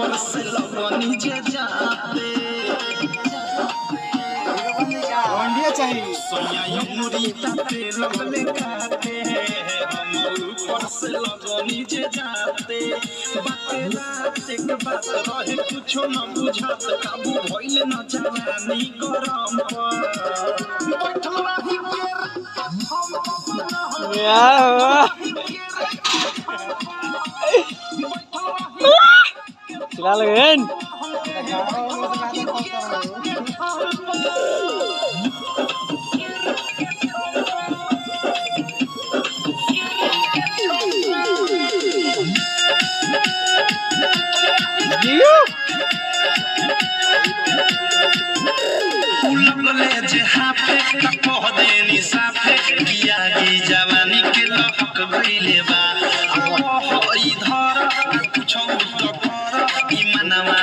ऊपर से लगनी जे जाते चाहिए सोनिया मुरी ताते लगले काटे हम ऊपर से लगनी जे जाते बाते रात के बात रहे कुछो न बुझात काबू भइले न जवानी गरम पर बैठल रही चला लगन लगले जे हाथे कह देनी साफे किया की जवानी के लहक गइले बा इधर कुछ तो कर ई मनवा